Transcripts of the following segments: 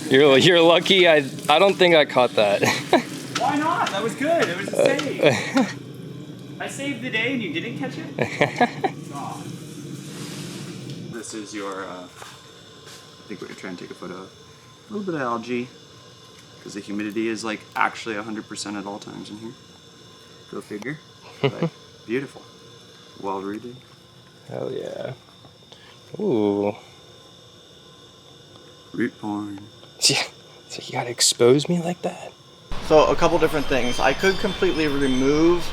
You're lucky. I don't think I caught that. Why not? That was good. It was a save. I saved the day and you didn't catch it? Oh. This is your, I think what you're trying to take a photo of. A little bit of algae, because the humidity is like actually 100% at all times in here. Go figure. But beautiful. Well rooted. Hell yeah. Ooh. Root porn. So you gotta expose me like that? So a couple different things. I could completely remove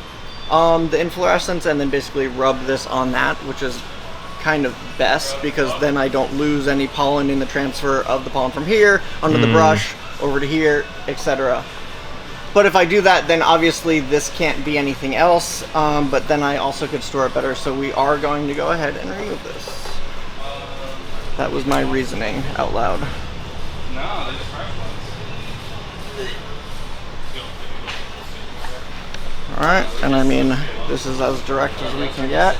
the inflorescence and then basically rub this on that, which is kind of best because then I don't lose any pollen in the transfer of the pollen from here onto the brush over to here, etc. But if I do that, then obviously this can't be anything else, but then I also could store it better, so we are going to go ahead and remove this. That was my reasoning out loud. No, there's fresh ones. Alright, and I mean, this is as direct as we can get.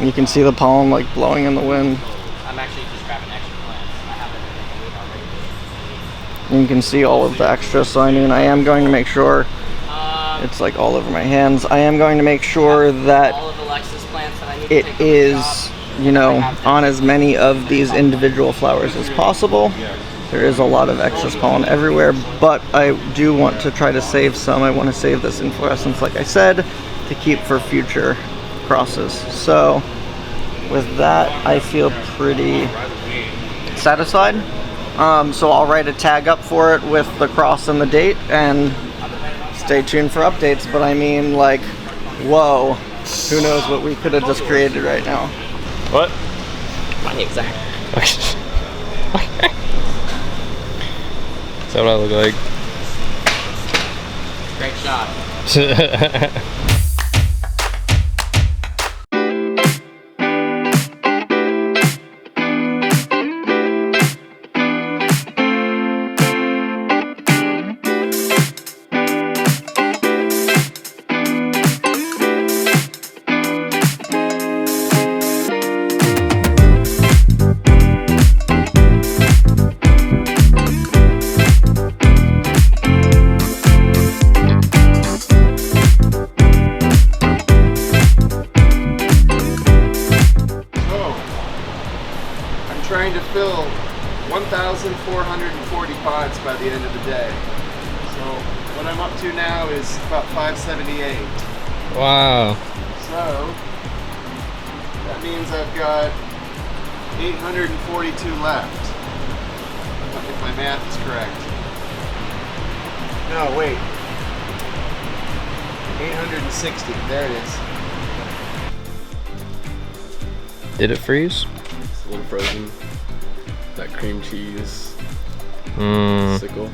You can see the pollen like blowing in the wind. I'm actually just grabbing extra plants. I have it already. You can see all of the extra, so I mean, I am going to make sure it's like all over my hands. I am going to make sure that All of the Lexus plants that I need to it take is, you know, on as many of these individual flowers as possible. There is a lot of excess pollen everywhere, but I do want to try to save some. I want to save this inflorescence, like I said, to keep for future crosses. So with that, I feel pretty satisfied. So I'll write a tag up for it with the cross and the date, and stay tuned for updates. But I mean, like, whoa, who knows what we could have just created right now. What? My name's Zach. Is that what I look like? Great shot. Trying to fill 1,440 pods by the end of the day. So what I'm up to now is about 578. Wow. So that means I've got 842 left. If my math is correct. No, wait. 860. There it is. Did it freeze? It's a little frozen. That cream cheese sickle.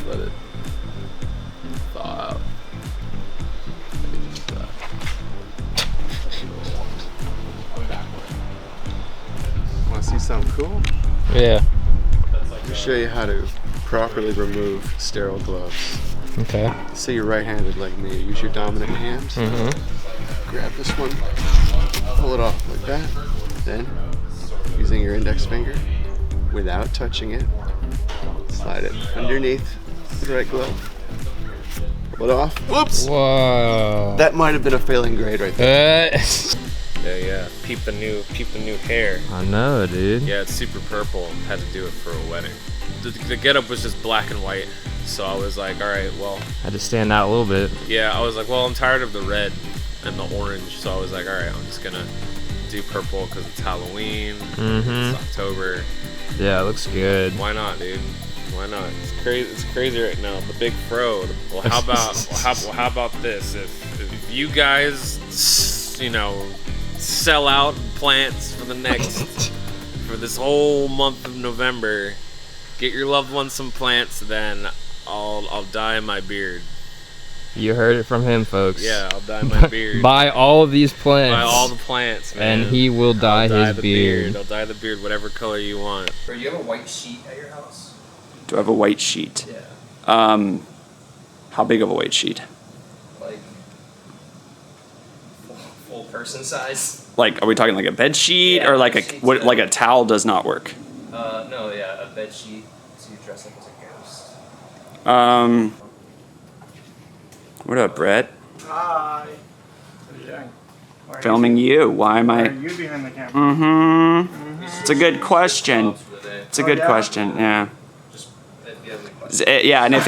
Let it thaw out. Maybe just Want to see something cool? Yeah. Let me show you how to properly remove sterile gloves. Okay. Say you're right-handed like me. Use your dominant hand. Grab this one. Pull it off like that. Then, using your index finger, without touching it, slide it underneath the right glove. Pull it off. Whoops! Whoa. That might have been a failing grade right there. Yeah. Peep the new hair. I know, dude. Yeah, it's super purple. Had to do it for a wedding. The getup was just black and white, so I was like, all right, well. Had to stand out a little bit. Yeah, I was like, well, I'm tired of the red and the orange, so I was like, all right, I'm just gonna do purple because it's Halloween. It's October. Yeah, it looks good. Why not, dude? Why not? It's crazy. It's crazy right now. The big fro. Well, how about how about this? If you guys, you know, sell out plants for the next for this whole month of November, get your loved ones some plants, then I'll dye my beard. You heard it from him, folks. Yeah, I'll dye my beard. Buy all of these plants. Buy all the plants, man. And he will dye his the beard. I'll dye the beard whatever color you want. Bro, you have a white sheet at your house? Do I have a white sheet? Yeah. How big of a weight sheet? Like full person size. Like, are we talking like a bed sheet Yeah, or like bed a sheet's what? good. Like a towel does not work. No, yeah, a bed sheet to dress up as a ghost. What up, Brett? Hi. What are you doing? Filming you. Why am I? you behind the camera? Mm-hmm. It's a good question. For the day. It's a good yeah? question. Yeah. Just if you have any questions. Yeah, and if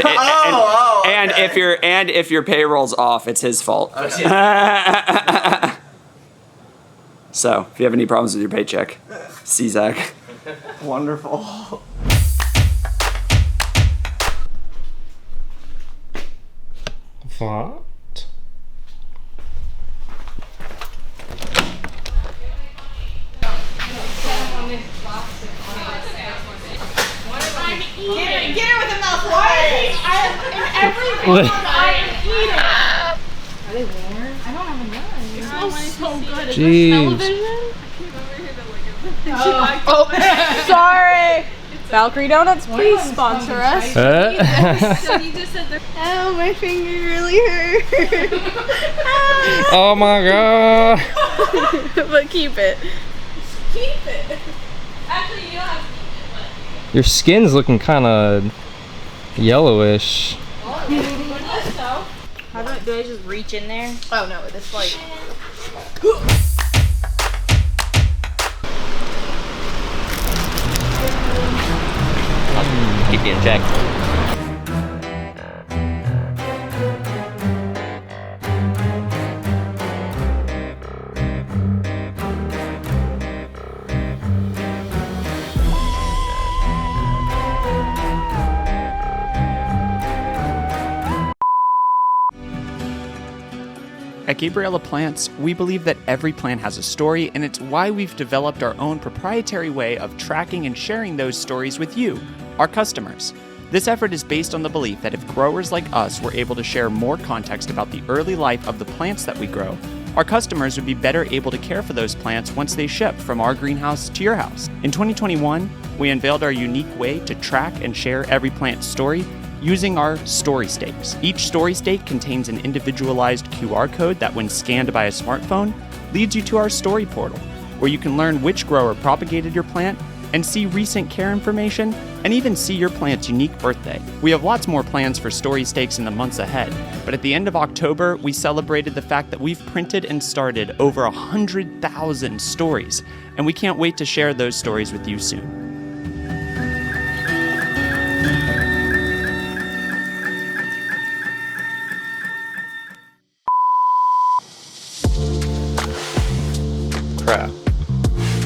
okay. if your payroll's off, it's his fault. So if you have any problems with your paycheck, see Zach. Wonderful. What? Get her with a mouthful. In every vlog I eat it. Are they warm? I don't have a knife. It smells so good. Jeez. Oh, sorry. Valkyrie Donuts, please sponsor us. Oh, my finger really hurt. Oh my god. But keep it. Keep it. Actually, you don't have to keep it. Your skin's looking kind of yellowish. How do I just reach in there? Oh no, it's like. Keep you in check. At Gabriella Plants, we believe that every plant has a story, and it's why we've developed our own proprietary way of tracking and sharing those stories with you, our customers. This effort is based on the belief that if growers like us were able to share more context about the early life of the plants that we grow, our customers would be better able to care for those plants once they ship from our greenhouse to your house. In 2021, we unveiled our unique way to track and share every plant's story using our story stakes. Each story stake contains an individualized QR code that, when scanned by a smartphone, leads you to our story portal, where you can learn which grower propagated your plant and see recent care information and even see your plant's unique birthday. We have lots more plans for story stakes in the months ahead, but at the end of October, we celebrated the fact that we've printed and started over 100,000 stories, and we can't wait to share those stories with you soon. Crap.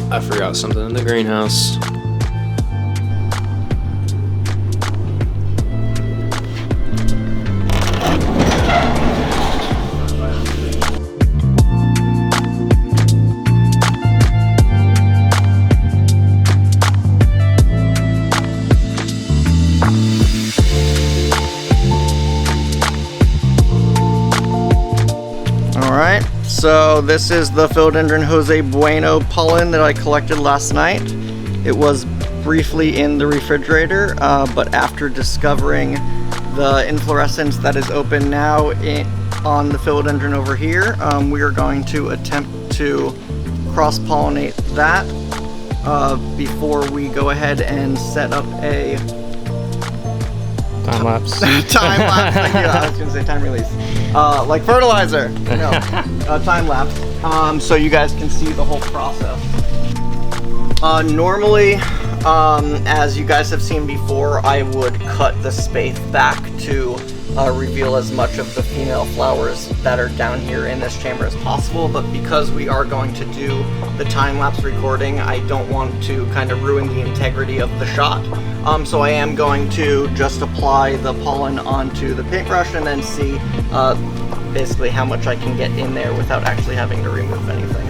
I forgot something in the greenhouse. Alright, so this is the Philodendron Jose Bueno pollen that I collected last night. It was briefly in the refrigerator, but after discovering the inflorescence that is open now on the philodendron over here, we are going to attempt to cross-pollinate that before we go ahead and set up a Time lapse. time lapse. Thank you. I was gonna say time release. Like fertilizer. No, time lapse. So you guys can see the whole process. Normally, as you guys have seen before, I would cut the spathe back to reveal as much of the female flowers that are down here in this chamber as possible, but because we are going to do the time-lapse recording, I don't want to kind of ruin the integrity of the shot. So I am going to just apply the pollen onto the paintbrush and then see basically how much I can get in there without actually having to remove anything.